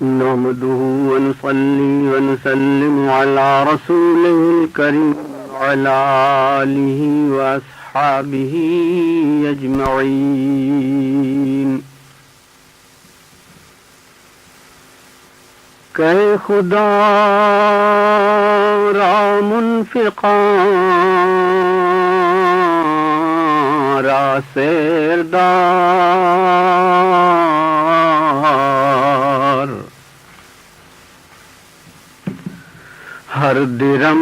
نحمده ونصلي ونسلم على رسوله الكريم وعلى آله وأصحابه أجمعين. کہ خدا را منفقاں را سیردار، ہر درم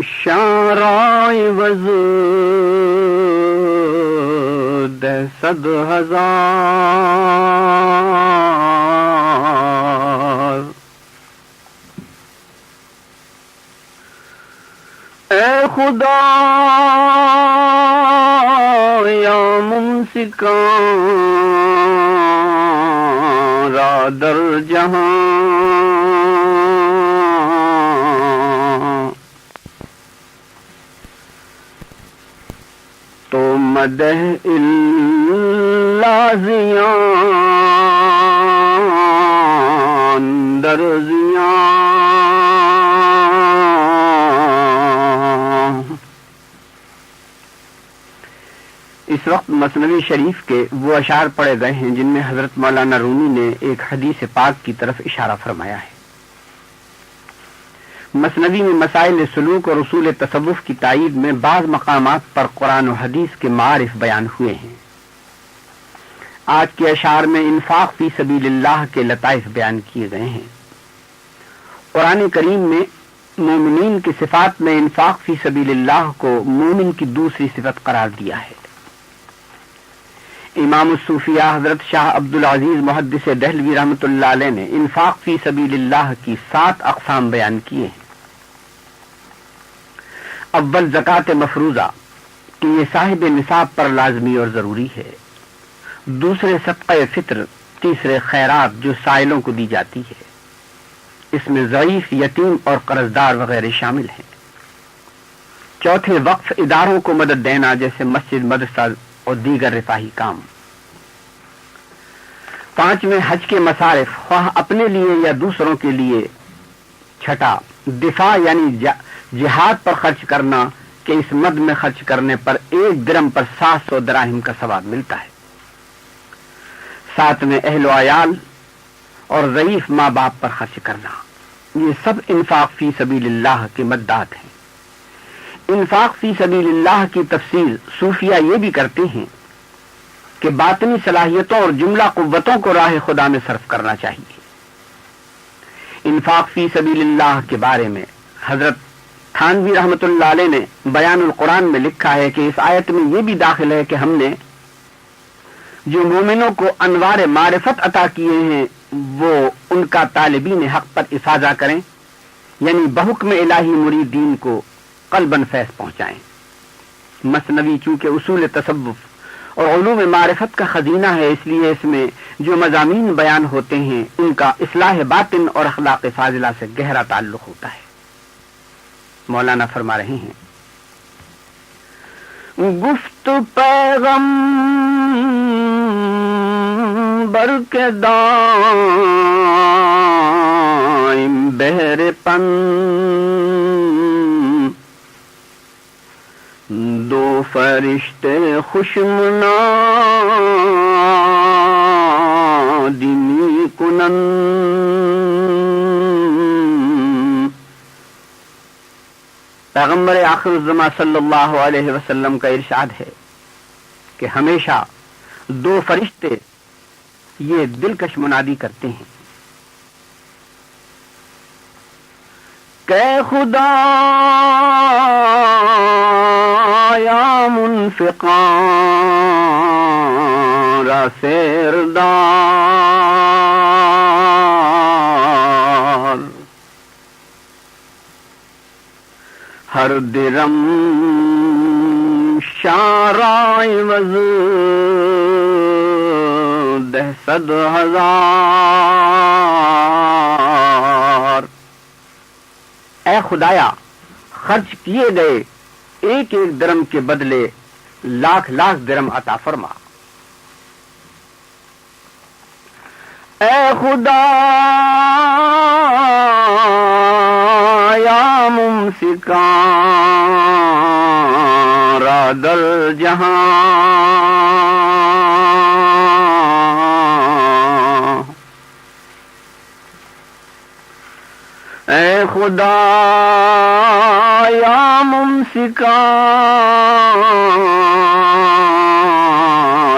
شارائے وزد 100,000. اے خدا یا ممسکاں را در جہاں، تو مدح اللازیان در زیان. اس وقت مثنوی شریف کے وہ اشعار پڑھے گئے ہیں جن میں حضرت مولانا رومی نے ایک حدیث پاک کی طرف اشارہ فرمایا ہے. مثنوی میں مسائل سلوک اور اصول تصوف کی تائید میں بعض مقامات پر قرآن و حدیث کے معارف بیان ہوئے ہیں. آج کے اشعار میں انفاق فی سبیل اللہ کے لطائف بیان کیے گئے ہیں. قرآن کریم میں مومنین کی صفات میں انفاق فی سبیل اللہ کو مومن کی دوسری صفت قرار دیا ہے. امام الصوفیہ حضرت شاہ عبدالعزیز محدث دہلوی رحمۃ اللہ علیہ نے انفاق فی سبیل اللہ کی 7 اقسام بیان کیے ہیں. اول زکوٰۃ مفروضہ کہ یہ صاحب نصاب پر لازمی اور ضروری ہے. دوسرے صدقہ فطر. تیسرے خیرات جو سائلوں کو دی جاتی ہے. اس میں ضعیف، یتیم اور قرضدار وغیرہ شامل ہیں. چوتھے وقف اداروں کو مدد دینا جیسے مسجد، مدرسہ اور دیگر رفاہی کام. پانچویں حج کے مصارف خواہ اپنے لیے یا دوسروں کے لیے. چھٹا دفاع یعنی جہاد پر خرچ کرنا کہ اس مد میں خرچ کرنے پر 1 درم پر 700 دراہم کا ثواب ملتا ہے. ساتویں اہل و عیال اور ضعیف ماں باپ پر خرچ کرنا. یہ سب انفاق فی سبیل اللہ کے مدات ہیں. انفاق فی سبیل اللہ کی تفسیر صوفیہ یہ بھی کرتے ہیں کہ باطنی صلاحیتوں اور جملہ قوتوں کو راہ خدا میں صرف کرنا چاہیے. انفاق فی سبیل اللہ کے بارے میں حضرت تھانوی رحمۃ اللہ علیہ نے بیان القرآن میں لکھا ہے کہ اس آیت میں یہ بھی داخل ہے کہ ہم نے جو مومنوں کو انوار معرفت عطا کیے ہیں وہ ان کا طالبین حق پر افاضہ کریں، یعنی بحکم الہی مریدین کو قلباً فیض پہنچائیں. مثنوی چونکہ اصول تصوف اور علوم معرفت کا خزینہ ہے، اس لیے اس میں جو مضامین بیان ہوتے ہیں ان کا اصلاح باطن اور اخلاق فاضلہ سے گہرا تعلق ہوتا ہے. مولانا فرما رہے ہیں، گفت پیغمبر کے دائم بہر پن، 2 فرشتے خوشمنادنی کنن. پیغمبر آخر الزماں صلی اللہ علیہ وسلم کا ارشاد ہے کہ ہمیشہ 2 فرشتے یہ دلکش منادی کرتے ہیں کہ خدا یا منفقاں را سیردار، ہر درم شارائے وزد 100,000. اے خدایا خرچ کیے گئے 1 درم کے بدلے 1,00,000 درم عطا فرما. اے خدا یا ممسکان راد الجہاں، اے خدا یا ممسکان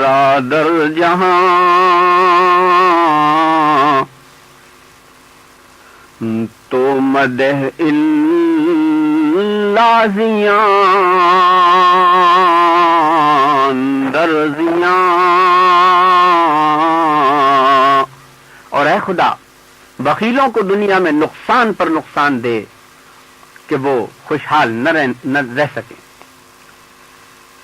راد الجہاں، تو مدح لازیاں درزیاں، اور اے خدا بخیلوں کو دنیا میں نقصان پر نقصان دے کہ وہ خوشحال نہ رہ سکیں۔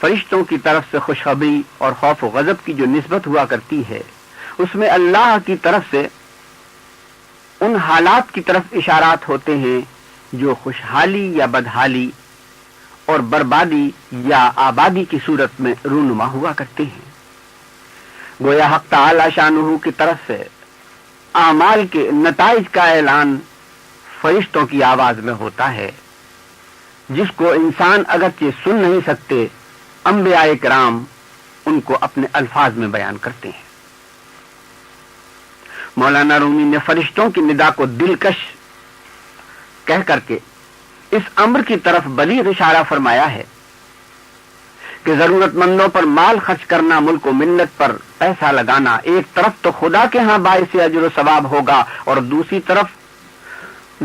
فرشتوں کی طرف سے خوشخبری اور خوف و غضب کی جو نسبت ہوا کرتی ہے، اس میں اللہ کی طرف سے ان حالات کی طرف اشارات ہوتے ہیں جو خوشحالی یا بدحالی اور بربادی یا آبادی کی صورت میں رونما ہوا کرتے ہیں۔ گویا حق تعالی شانہ کی طرف سے اعمال کے نتائج کا اعلان فرشتوں کی آواز میں ہوتا ہے، جس کو انسان اگرچہ سن نہیں سکتے، انبیاء کرام ان کو اپنے الفاظ میں بیان کرتے ہیں۔ مولانا رومی نے فرشتوں کی ندا کو دلکش کہہ کر کے اس امر کی طرف بلیغ اشارہ فرمایا ہے کہ ضرورت مندوں پر مال خرچ کرنا، ملک و ملت پر پیسہ لگانا ایک طرف تو خدا کے ہاں باعث اجر و ثواب ہوگا، اور دوسری طرف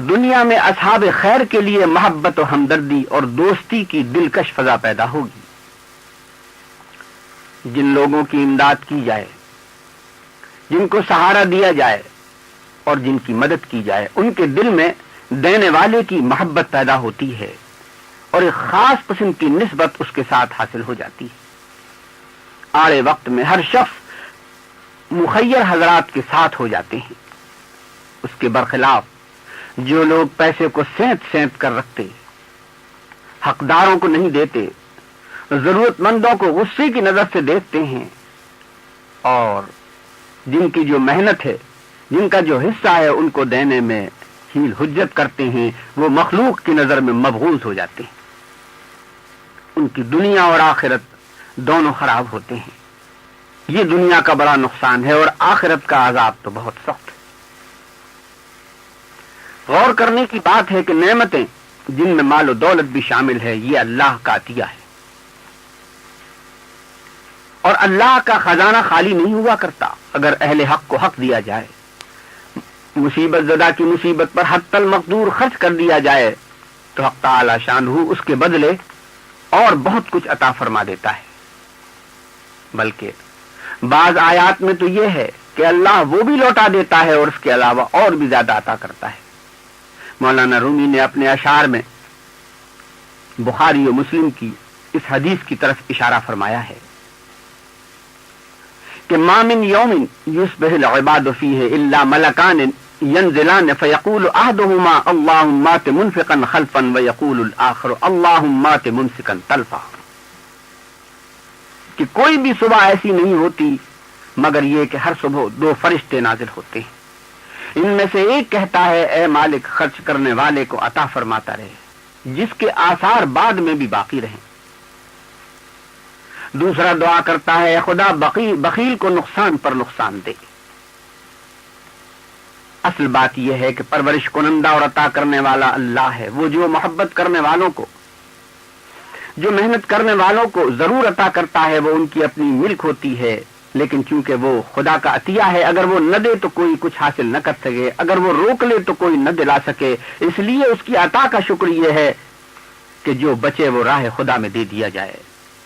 دنیا میں اصحاب خیر کے لیے محبت و ہمدردی اور دوستی کی دلکش فضا پیدا ہوگی۔ جن لوگوں کی امداد کی جائے، جن کو سہارا دیا جائے اور جن کی مدد کی جائے، ان کے دل میں دینے والے کی محبت پیدا ہوتی ہے اور ایک خاص قسم کی نسبت اس کے ساتھ حاصل ہو جاتی ہے۔ آڑے وقت میں ہر شخص مخیر حضرات کے ساتھ ہو جاتے ہیں۔ اس کے برخلاف جو لوگ پیسے کو سینت سینت کر رکھتے، حقداروں کو نہیں دیتے، ضرورت مندوں کو غصے کی نظر سے دیکھتے ہیں، اور جن کی جو محنت ہے، جن کا جو حصہ ہے، ان کو دینے میں حیل حجت کرتے ہیں، وہ مخلوق کی نظر میں مبغوض ہو جاتے ہیں۔ ان کی دنیا اور آخرت دونوں خراب ہوتے ہیں۔ یہ دنیا کا بڑا نقصان ہے اور آخرت کا عذاب تو بہت سخت ہے۔ غور کرنے کی بات ہے کہ نعمتیں جن میں مال و دولت بھی شامل ہے، یہ اللہ کا عطیہ ہے، اور اللہ کا خزانہ خالی نہیں ہوا کرتا۔ اگر اہل حق کو حق دیا جائے، مصیبت زدہ کی مصیبت پر حتی المقدور خرچ کر دیا جائے، تو حق تعالی شانہ اس کے بدلے اور بہت کچھ عطا فرما دیتا ہے۔ بلکہ بعض آیات میں تو یہ ہے کہ اللہ وہ بھی لوٹا دیتا ہے اور اس کے علاوہ اور بھی زیادہ عطا کرتا ہے۔ مولانا رومی نے اپنے اشعار میں بخاری و مسلم کی اس حدیث کی طرف اشارہ فرمایا ہے کہ ما من یوم یصبح العباد فیہ الا ملکان ینزلان فیقول احدہما اللہم آت منفقا خلفا ویقول الاخر اللہم آت ممسکا تلفا، کہ کوئی بھی صبح ایسی نہیں ہوتی مگر یہ کہ ہر صبح دو فرشتے نازل ہوتے ہیں، ان میں سے ایک کہتا ہے اے مالک خرچ کرنے والے کو عطا فرماتا رہے، جس کے آثار بعد میں بھی باقی رہیں۔ دوسرا دعا کرتا ہے خدا بخیل کو نقصان پر نقصان دے۔ اصل بات یہ ہے کہ پرورش کنندہ اور عطا کرنے والا اللہ ہے، وہ جو محبت کرنے والوں کو، جو محنت کرنے والوں کو ضرور عطا کرتا ہے، وہ ان کی اپنی ملک ہوتی ہے، لیکن چونکہ وہ خدا کا عطیہ ہے، اگر وہ نہ دے تو کوئی کچھ حاصل نہ کر سکے، اگر وہ روک لے تو کوئی نہ دلا سکے، اس لیے اس کی عطا کا شکر یہ ہے کہ جو بچے وہ راہ خدا میں دے دیا جائے،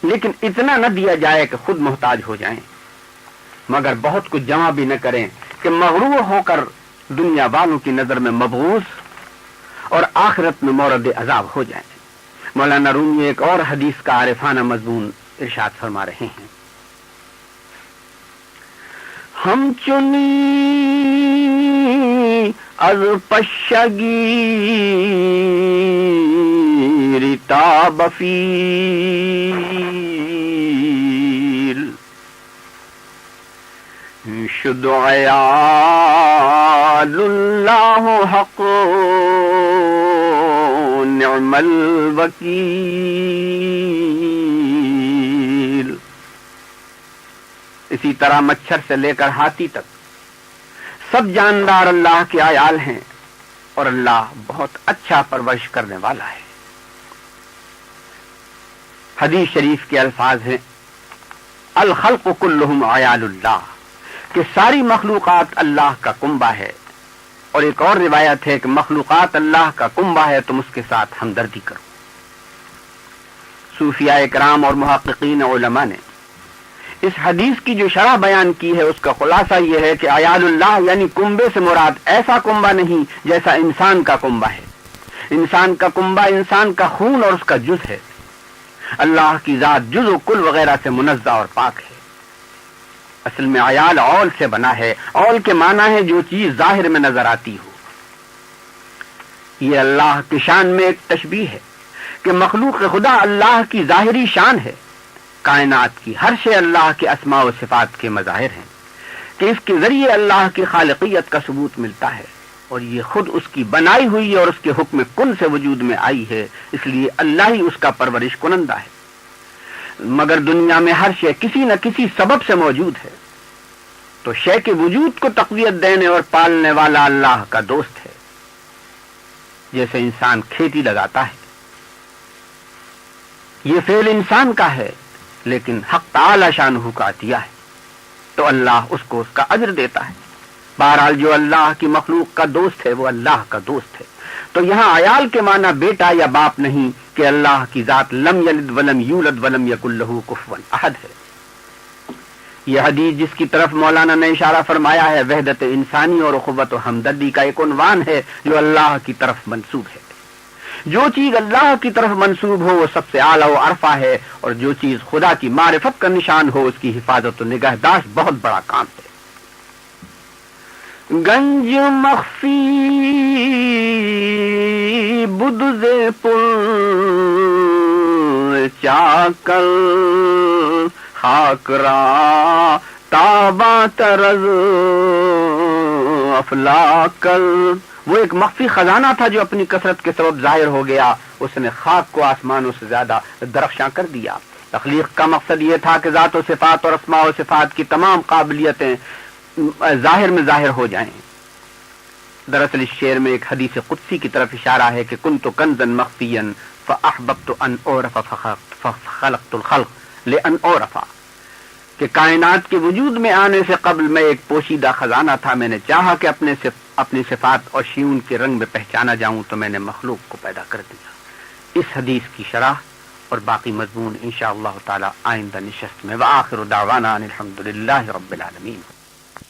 لیکن اتنا نہ دیا جائے کہ خود محتاج ہو جائیں، مگر بہت کچھ جمع بھی نہ کریں کہ مغرور ہو کر دنیا والوں کی نظر میں مبغوض اور آخرت میں مورد عذاب ہو جائیں۔ مولانا رومی ایک اور حدیث کا عارفانہ مضمون ارشاد فرما رہے ہیں، ہم چنی از پشگی ریتاب فیل، شد عیال اللہ حق نعم الوکیل. اسی طرح مچھر سے لے کر ہاتھی تک سب جاندار اللہ کے عیال ہیں اور اللہ بہت اچھا پرورش کرنے والا ہے. حدیث شریف کے الفاظ ہیں الخلق کلہم عیال اللہ، کہ ساری مخلوقات اللہ کا کنبہ ہے. اور ایک اور روایت ہے کہ مخلوقات اللہ کا کنبہ ہے، تم اس کے ساتھ ہمدردی کرو. صوفیاء کرام اور محققین علماء نے اس حدیث کی جو شرح بیان کی ہے اس کا خلاصہ یہ ہے کہ عیال اللہ یعنی کنبے سے مراد ایسا کنبہ نہیں جیسا انسان کا کنبہ ہے. انسان کا کنبہ انسان کا خون اور اس کا جز ہے. اللہ کی ذات جز و کل وغیرہ سے منزہ اور پاک ہے. اصل میں عیال اول سے بنا ہے. اول کے معنی ہے جو چیز ظاہر میں نظر آتی ہو. یہ اللہ کی شان میں ایک تشبیہ ہے کہ مخلوق خدا اللہ کی ظاہری شان ہے. کائنات کی ہر شے اللہ کے اسماء و صفات کے مظاہر ہیں کہ اس کے ذریعے اللہ کی خالقیت کا ثبوت ملتا ہے اور یہ خود اس کی بنائی ہوئی اور اس کے حکم کن سے وجود میں آئی ہے. اس لیے اللہ ہی اس کا پرورش کنندہ ہے. مگر دنیا میں ہر شے کسی نہ کسی سبب سے موجود ہے تو شے کے وجود کو تقویت دینے اور پالنے والا اللہ کا دوست ہے. جیسے انسان کھیتی لگاتا ہے، یہ فعل انسان کا ہے لیکن حق تعالی شانہ کا عطیہ ہے تو اللہ اس کو اس کا اجر دیتا ہے. بہرحال جو اللہ کی مخلوق کا دوست ہے وہ اللہ کا دوست ہے. تو یہاں عیال کے معنی بیٹا یا باپ نہیں کہ اللہ کی ذات لم یلد ولم یولد ولم یکن لہ کفوا احد ہے. یہ حدیث جس کی طرف مولانا نے اشارہ فرمایا ہے وحدت انسانی اور اخوت و ہمدردی کا ایک عنوان ہے جو اللہ کی طرف منسوب ہے. جو چیز اللہ کی طرف منسوب ہو وہ سب سے اعلیٰ و عرفہ ہے اور جو چیز خدا کی معرفت کا نشان ہو اس کی حفاظت و نگہداشت بہت بڑا کام ہے. گنج مخفی بدز پر چاکل خاکرا تابا ترز افلاکل. وہ ایک مخفی خزانہ تھا جو اپنی کثرت کے سبب ظاہر ہو گیا. اس نے خاک کو آسمانوں سے زیادہ درخشاں کر دیا. تخلیق کا مقصد یہ تھا کہ ذات و صفات اور اسماء و صفات کی تمام قابلیتیں ظاہر میں ظاہر ہو جائیں. دراصل اس شعر میں ایک حدیث قدسی کی طرف اشارہ ہے کہ کنت کنزا مخفیا فاحببت ان اعرف فخلقت الخلق لان اعرف، کہ کائنات کے وجود میں آنے سے قبل میں ایک پوشیدہ خزانہ تھا. میں نے چاہا کہ اپنی صفات اور شیون کے رنگ میں پہچانا جاؤں تو میں نے مخلوق کو پیدا کر دیا. اس حدیث کی شرح اور باقی مضمون انشاءاللہ تعالی آئندہ نشست میں. وآخر دعوانا ان الحمد للہ رب العالمین.